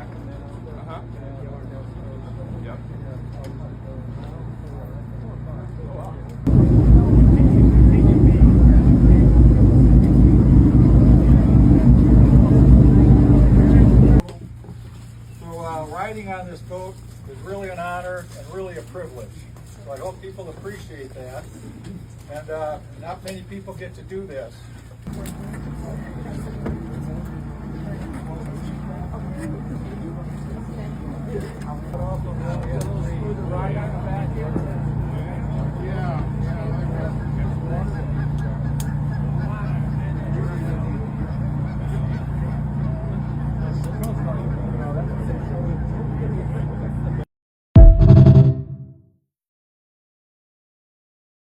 Uh-huh. Yep. Riding on this boat is really an honor and really a privilege. So I hope people appreciate that. And not many people get to do this. Ride on the back here.